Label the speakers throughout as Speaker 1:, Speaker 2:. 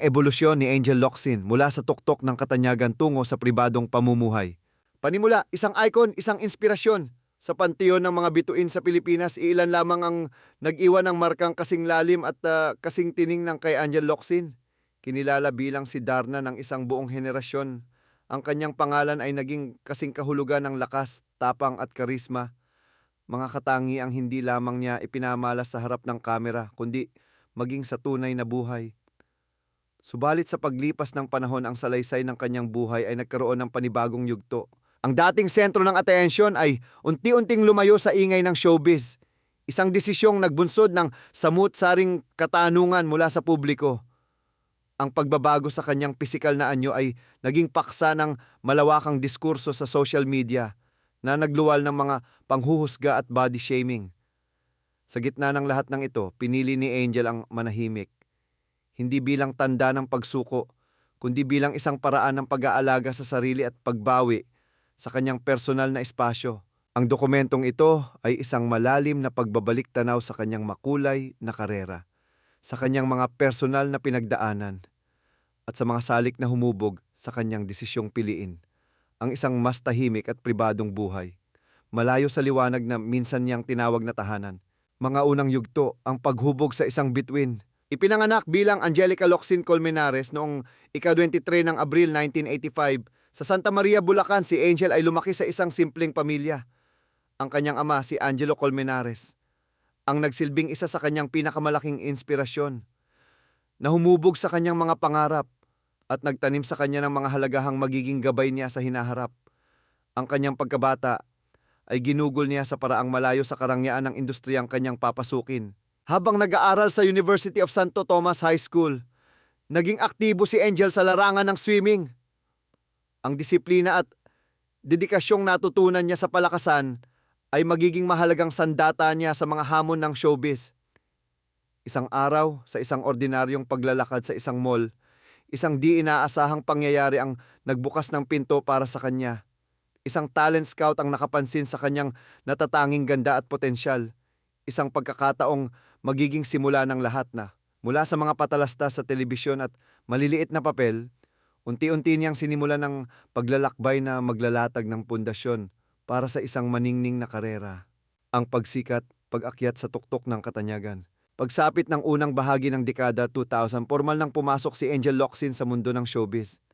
Speaker 1: ebolusyon ni Angel Locsin mula sa tuktok ng katanyagan tungo sa pribadong pamumuhay. Panimula, isang icon, isang inspirasyon. Sa panteon ng mga bituin sa Pilipinas, ilan lamang ang nag-iwan ng markang kasing lalim at kasing tining ng kay Angel Locsin. Kinilala bilang si Darna ng isang buong henerasyon. Ang kanyang pangalan ay naging kasing kahulugan ng lakas, tapang at karisma. Mga katangi ang hindi lamang niya ipinamalas sa harap ng kamera, kundi maging sa tunay na buhay. Subalit sa paglipas ng panahon, ang salaysay ng kanyang buhay ay nagkaroon ng panibagong yugto. Ang dating sentro ng atensyon ay unti-unting lumayo sa ingay ng showbiz. Isang desisyong nagbunsod ng samut-saring katanungan mula sa publiko. Ang pagbabago sa kanyang pisikal na anyo ay naging paksa ng malawakang diskurso sa social media na nagluwal ng mga panghuhusga at body shaming. Sa gitna ng lahat ng ito, pinili ni Angel ang manahimik. Hindi bilang tanda ng pagsuko, kundi bilang isang paraan ng pag-aalaga sa sarili at pagbawi sa kanyang personal na espasyo. Ang dokumentong ito ay isang malalim na pagbabalik tanaw sa kanyang makulay na karera, sa kanyang mga personal na pinagdaanan, at sa mga salik na humubog sa kanyang desisyong piliin ang isang mas tahimik at pribadong buhay, malayo sa liwanag na minsan niyang tinawag na tahanan. Mga unang yugto, ang paghubog sa isang bituin. Ipinanganak bilang Angelica Locsin Colmenares noong ika-23 ng Abril 1985 sa Santa Maria, Bulacan. Si Angel ay lumaki sa isang simpleng pamilya. Ang kanyang ama, si Angelo Colmenares, ang nagsilbing isa sa kanyang pinakamalaking inspirasyon, na humubog sa kanyang mga pangarap at nagtanim sa kanya ng mga halagahang magiging gabay niya sa hinaharap. Ang kanyang pagkabata ay ginugol niya sa paraang malayo sa karangyaan ng industriyang kanyang papasukin. Habang nag-aaral sa University of Santo Tomas High School, naging aktibo si Angel sa larangan ng swimming. Ang disiplina at dedikasyong natutunan niya sa palakasan ay magiging mahalagang sandata niya sa mga hamon ng showbiz. Isang araw, sa isang ordinaryong paglalakad sa isang mall, isang di inaasahang pangyayari ang nagbukas ng pinto para sa kanya. Isang talent scout ang nakapansin sa kanyang natatanging ganda at potensyal. Isang pagkakataong magiging simula ng lahat na. Mula sa mga patalastas sa telebisyon at maliliit na papel, unti-unti niyang sinimulan ng paglalakbay na maglalatag ng pundasyon para sa isang maningning na karera. Ang pagsikat, pag-akyat sa tuktok ng katanyagan. Pagsapit ng unang bahagi ng dekada 2000, formal nang pumasok si Angel Locsin sa mundo ng showbiz.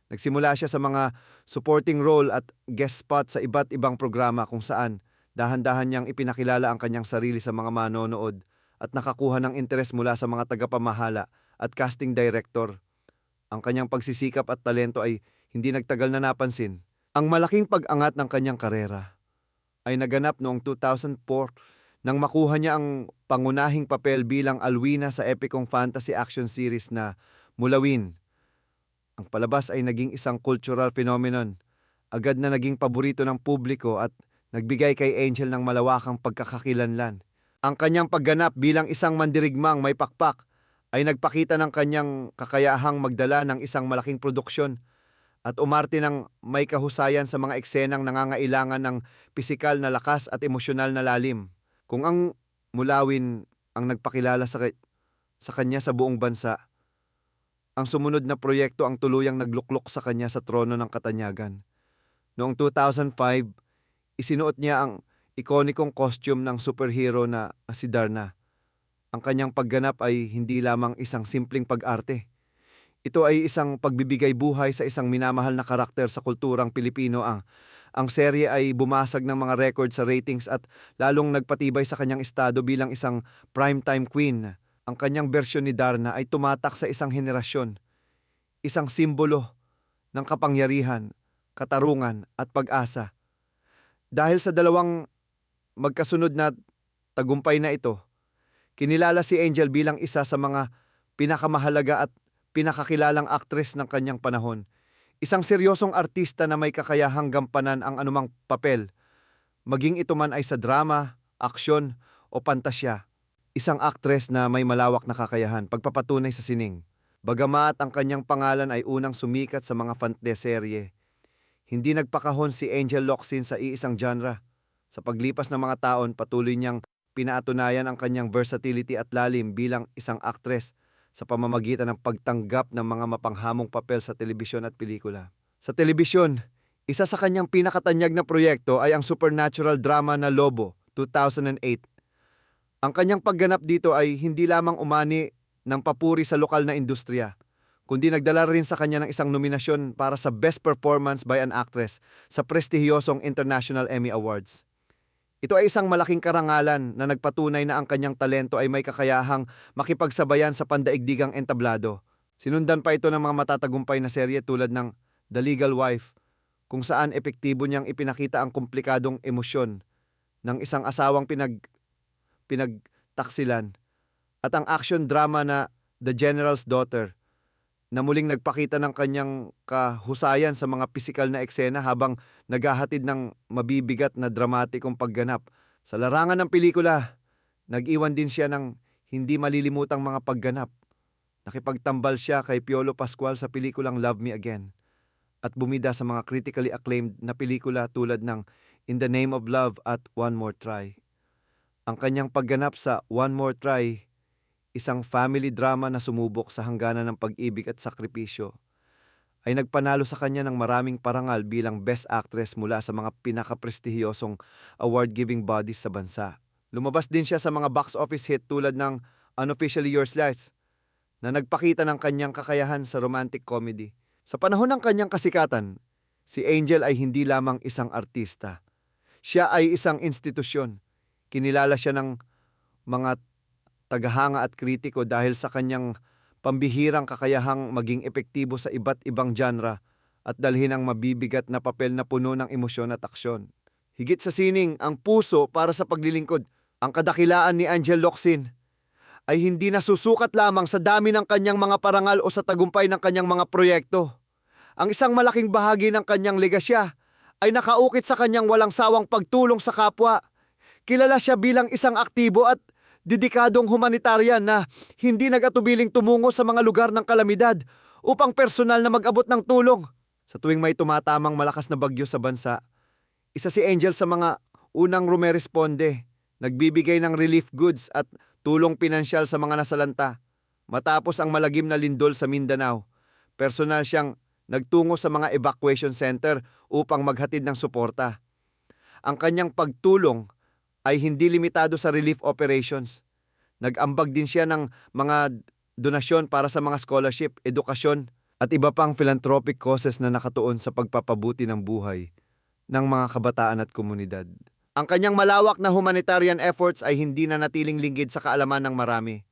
Speaker 1: Nagsimula siya sa mga supporting role at guest spot sa iba't ibang programa kung saan dahan-dahan niyang ipinakilala ang kanyang sarili sa mga manonood at nakakuha ng interes mula sa mga tagapamahala at casting director. Ang kanyang pagsisikap at talento ay hindi nagtagal na napansin. Ang malaking pag-angat ng kanyang karera ay naganap noong 2004 nang makuha niya ang pangunahing papel bilang Alwina sa epikong fantasy action series na Mulawin. Ang palabas ay naging isang cultural phenomenon. Agad na naging paborito ng publiko at nagbigay kay Angel ng malawakang pagkakakilanlan. Ang kanyang pagganap bilang isang mandirigmang may pakpak ay nagpakita ng kanyang kakayahang magdala ng isang malaking produksyon at umarte ng may kahusayan sa mga eksenang nangangailangan ng pisikal na lakas at emosyonal na lalim. Kung ang Mulawin ang nagpakilala sa kanya sa buong bansa, ang sumunod na proyekto ang tuluyang nagluklok sa kanya sa trono ng katanyagan. Noong 2005, isinuot niya ang ikonikong costume ng superhero na si Darna. Ang kanyang pagganap ay hindi lamang isang simpleng pag-arte. Ito ay isang pagbibigay buhay sa isang minamahal na karakter sa kulturang Pilipino. Ang serye ay bumasag ng mga record sa ratings at lalong nagpatibay sa kanyang estado bilang isang primetime queen. Ang kanyang bersyon ni Darna ay tumatak sa isang henerasyon, isang simbolo ng kapangyarihan, katarungan at pag-asa. Dahil sa dalawang magkasunod na tagumpay na ito, kinilala si Angel bilang isa sa mga pinakamahalaga at pinakakilalang aktres ng kanyang panahon. Isang seryosong artista na may kakayahang gampanan ang anumang papel, maging ito man ay sa drama, aksyon o pantasya. Isang aktres na may malawak na kakayahan, pagpapatunay sa sining. Bagamat ang kanyang pangalan ay unang sumikat sa mga fantaserye, hindi nagpakahon si Angel Locsin sa iisang genre. Sa paglipas ng mga taon, patuloy niyang pinaatunayan ang kanyang versatility at lalim bilang isang aktres sa pamamagitan ng pagtanggap ng mga mapanghamong papel sa telebisyon at pelikula. Sa telebisyon, isa sa kanyang pinakatanyag na proyekto ay ang supernatural drama na Lobo, 2008. Ang kanyang pagganap dito ay hindi lamang umani ng papuri sa lokal na industriya, kundi nagdala rin sa kanya ng isang nominasyon para sa Best Performance by an Actress sa prestihiyosong International Emmy Awards. Ito ay isang malaking karangalan na nagpatunay na ang kanyang talento ay may kakayahang makipagsabayan sa pandaigdigang entablado. Sinundan pa ito ng mga matatagumpay na serye tulad ng The Legal Wife, kung saan epektibo niyang ipinakita ang komplikadong emosyon ng isang asawang pinagtaksilan, at ang action drama na The General's Daughter, na muling nagpakita ng kanyang kahusayan sa mga pisikal na eksena habang naghahatid ng mabibigat na dramatikong pagganap. Sa larangan ng pelikula, nag-iwan din siya ng hindi malilimutang mga pagganap. Nakipagtambal siya kay Piolo Pascual sa pelikulang Love Me Again at bumida sa mga critically acclaimed na pelikula tulad ng In the Name of Love at One More Try. Ang kanyang pagganap sa One More Try, isang family drama na sumubok sa hangganan ng pag-ibig at sakripisyo, ay nagpanalo sa kanya ng maraming parangal bilang Best Actress mula sa mga pinakaprestihiyosong award-giving bodies sa bansa. Lumabas din siya sa mga box office hit tulad ng Unofficially Yours Lies, na nagpakita ng kanyang kakayahan sa romantic comedy. Sa panahon ng kanyang kasikatan, si Angel ay hindi lamang isang artista. Siya ay isang institusyon. Kinilala siya ng mga tagahanga at kritiko dahil sa kanyang pambihirang kakayahang maging epektibo sa iba't ibang genre at dalhin ang mabibigat na papel na puno ng emosyon at aksyon. Higit sa sining ang puso para sa paglilingkod, ang kadakilaan ni Angel Locsin ay hindi nasusukat lamang sa dami ng kanyang mga parangal o sa tagumpay ng kanyang mga proyekto. Ang isang malaking bahagi ng kanyang legasya ay nakaukit sa kanyang walang sawang pagtulong sa kapwa. Kilala siya bilang isang aktibo at dedikadong humanitarian na hindi nag-atubiling tumungo sa mga lugar ng kalamidad upang personal na mag-abot ng tulong. Sa tuwing may tumatamang malakas na bagyo sa bansa, isa si Angel sa mga unang rumeresponde, nagbibigay ng relief goods at tulong pinansyal sa mga nasalanta. Matapos ang malagim na lindol sa Mindanao, personal siyang nagtungo sa mga evacuation center upang maghatid ng suporta. Ang kanyang pagtulong ay hindi limitado sa relief operations. Nag-ambag din siya ng mga donasyon para sa mga scholarship, edukasyon, at iba pang philanthropic causes na nakatuon sa pagpapabuti ng buhay ng mga kabataan at komunidad. Ang kanyang malawak na humanitarian efforts ay hindi na natiling linggid sa kaalaman ng marami.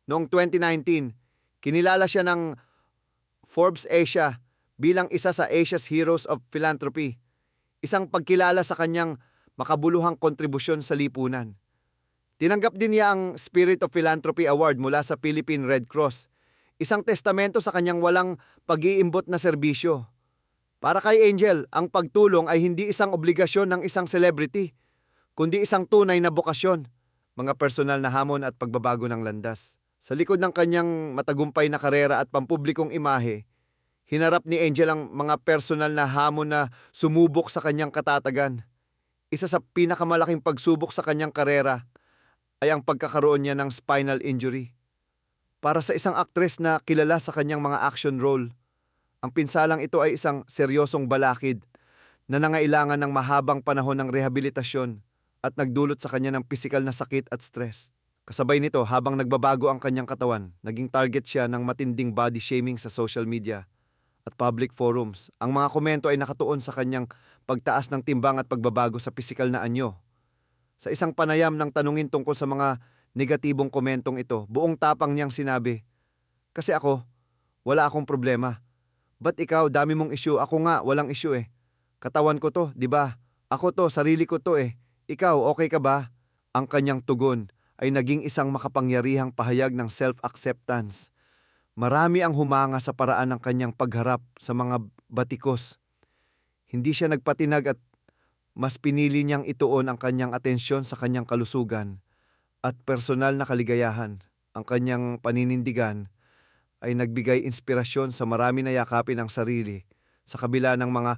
Speaker 1: Noong 2019, kinilala siya ng Forbes Asia bilang isa sa Asia's Heroes of Philanthropy, isang pagkilala sa kanyang makabuluhang kontribusyon sa lipunan. Tinanggap din niya ang Spirit of Philanthropy Award mula sa Philippine Red Cross, isang testamento sa kanyang walang pag-iimbot na serbisyo. Para kay Angel, ang pagtulong ay hindi isang obligasyon ng isang celebrity, kundi isang tunay na bokasyon, mga personal na hamon at pagbabago ng landas. Sa likod ng kanyang matagumpay na karera at pampublikong imahe, hinarap ni Angel ang mga personal na hamon na sumubok sa kanyang katatagan. Isa sa pinakamalaking pagsubok sa kanyang karera ay ang pagkakaroon niya ng spinal injury. Para sa isang aktres na kilala sa kanyang mga action role, ang pinsalang ito ay isang seryosong balakid na nangailangan ng mahabang panahon ng rehabilitasyon at nagdulot sa kanya ng pisikal na sakit at stress. Kasabay nito, habang nagbabago ang kanyang katawan, naging target siya ng matinding body shaming sa social media at public forums. Ang mga komento ay nakatuon sa kanyang pagtaas ng timbang at pagbabago sa pisikal na anyo. Sa isang panayam ng tanungin tungkol sa mga negatibong komentong ito, buong tapang niyang sinabi, "Kasi ako, wala akong problema. Ba't ikaw, dami mong issue? Ako nga, walang issue eh. Katawan ko to, di ba? Ako to, sarili ko to eh. Ikaw, okay ka ba?" Ang kanyang tugon ay naging isang makapangyarihang pahayag ng self-acceptance. Marami ang humanga sa paraan ng kanyang pagharap sa mga batikos. Hindi siya nagpatinag at mas pinili niyang ituon ang kanyang atensyon sa kanyang kalusugan at personal na kaligayahan. Ang kanyang paninindigan ay nagbigay inspirasyon sa marami na yakapin ang sarili sa kabila ng mga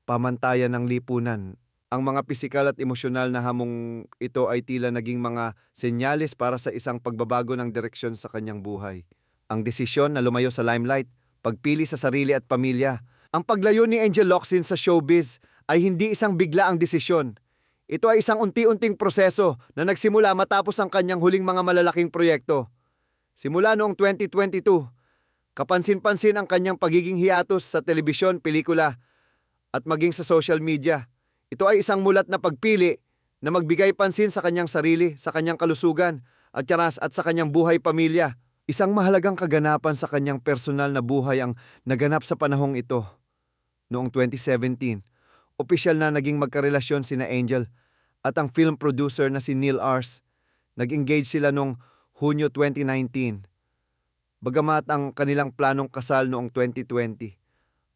Speaker 1: pamantayan ng lipunan. Ang mga pisikal at emosyonal na hamong ito ay tila naging mga senyales para sa isang pagbabago ng direksyon sa kanyang buhay. Ang desisyon na lumayo sa limelight, pagpili sa sarili at pamilya. Ang paglayo ni Angel Locsin sa showbiz ay hindi isang biglaang desisyon. Ito ay isang unti-unting proseso na nagsimula matapos ang kanyang huling mga malalaking proyekto. Simula noong 2022, kapansin-pansin ang kanyang pagiging hiatus sa telebisyon, pelikula at maging sa social media. Ito ay isang mulat na pagpili na magbigay pansin sa kanyang sarili, sa kanyang kalusugan at sa kanyang buhay pamilya. Isang mahalagang kaganapan sa kanyang personal na buhay ang naganap sa panahong ito. Noong 2017, opisyal na naging magkarelasyon sina Angel at ang film producer na si Neil Ars. Nag-engage sila noong Hunyo 2019. Bagamat ang kanilang planong kasal noong 2020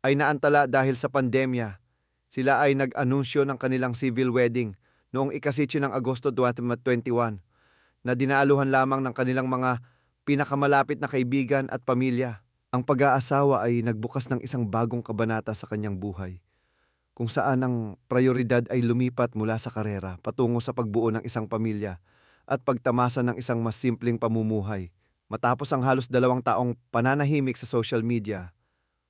Speaker 1: ay naantala dahil sa pandemya, sila ay nag-anunsyo ng kanilang civil wedding noong ika-7 ng Agosto 2021 na dinaaluhan lamang ng kanilang mga pinakamalapit na kaibigan at pamilya. Ang pag-aasawa ay nagbukas ng isang bagong kabanata sa kanyang buhay, kung saan ang prioridad ay lumipat mula sa karera patungo sa pagbuo ng isang pamilya at pagtamasa ng isang mas simpleng pamumuhay. Matapos ang halos 2 taong pananahimik sa social media,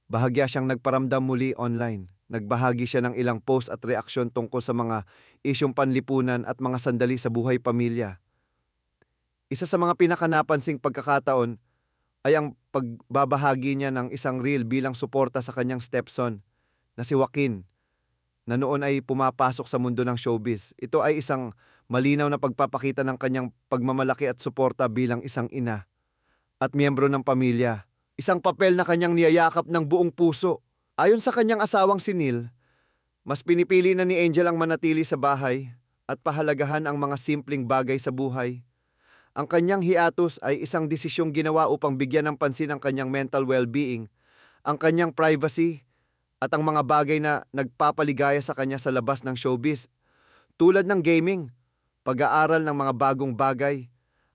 Speaker 1: bahagya siyang nagparamdam muli online. Nagbahagi siya ng ilang post at reaksyon tungkol sa mga isyong panlipunan at mga sandali sa buhay pamilya. Isa sa mga pinakanapansing pagkakataon ay ang pagbabahagi niya ng isang reel bilang suporta sa kanyang stepson na si Joaquin, na noon ay pumapasok sa mundo ng showbiz. Ito ay isang malinaw na pagpapakita ng kanyang pagmamalaki at suporta bilang isang ina at miyembro ng pamilya. Isang papel na kanyang niyayakap ng buong puso. Ayon sa kanyang asawang si Neil, mas pinipili na ni Angel ang manatili sa bahay at pahalagahan ang mga simpleng bagay sa buhay. Ang kanyang hiatus ay isang desisyong ginawa upang bigyan ng pansin ang kanyang mental well-being, ang kanyang privacy, at ang mga bagay na nagpapaligaya sa kanya sa labas ng showbiz, tulad ng gaming, pag-aaral ng mga bagong bagay,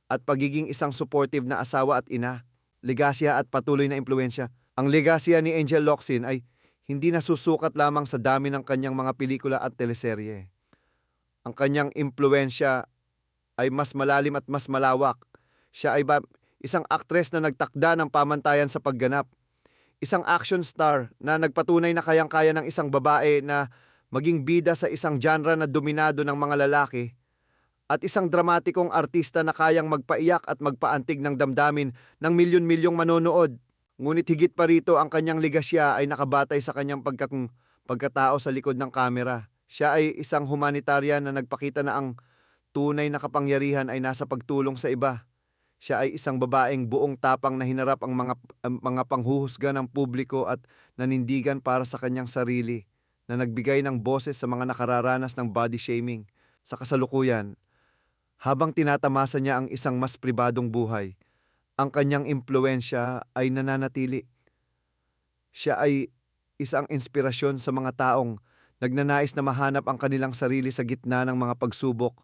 Speaker 1: at pagiging isang supportive na asawa at ina. Legasya at patuloy na impluensya. Ang legasya ni Angel Locsin ay hindi nasusukat lamang sa dami ng kanyang mga pelikula at teleserye. Ang kanyang impluensya ay mas malalim at mas malawak. Siya ay isang aktres na nagtakda ng pamantayan sa pagganap. Isang action star na nagpatunay na kayang-kaya ng isang babae na maging bida sa isang genre na dominado ng mga lalaki. At isang dramatikong artista na kayang magpaiyak at magpaantig ng damdamin ng milyon-milyong manonood. Ngunit higit pa rito, ang kanyang legasya ay nakabatay sa kanyang pagkatao sa likod ng kamera. Siya ay isang humanitarian na nagpakita na ang tunay na kapangyarihan ay nasa pagtulong sa iba. Siya ay isang babaeng buong tapang na hinarap ang mga panghuhusga ng publiko at nanindigan para sa kanyang sarili, na nagbigay ng boses sa mga nakararanas ng body shaming. Sa kasalukuyan, habang tinatamasa niya ang isang mas pribadong buhay, ang kanyang impluensya ay nananatili. Siya ay isang inspirasyon sa mga taong nagnanais na mahanap ang kanilang sarili sa gitna ng mga pagsubok,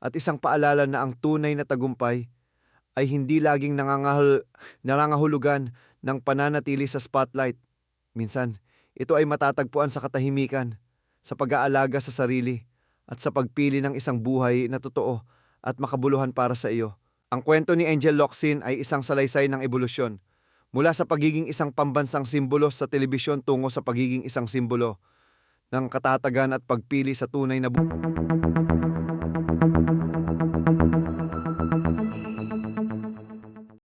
Speaker 1: at isang paalala na ang tunay na tagumpay ay hindi laging nangangahulugan ng pananatili sa spotlight. Minsan, ito ay matatagpuan sa katahimikan, sa pag-aalaga sa sarili, at sa pagpili ng isang buhay na totoo at makabuluhan para sa iyo. Ang kwento ni Angel Locsin ay isang salaysay ng ebolusyon, mula sa pagiging isang pambansang simbolo sa telebisyon tungo sa pagiging isang simbolo ng katatagan at pagpili sa tunay na buhay.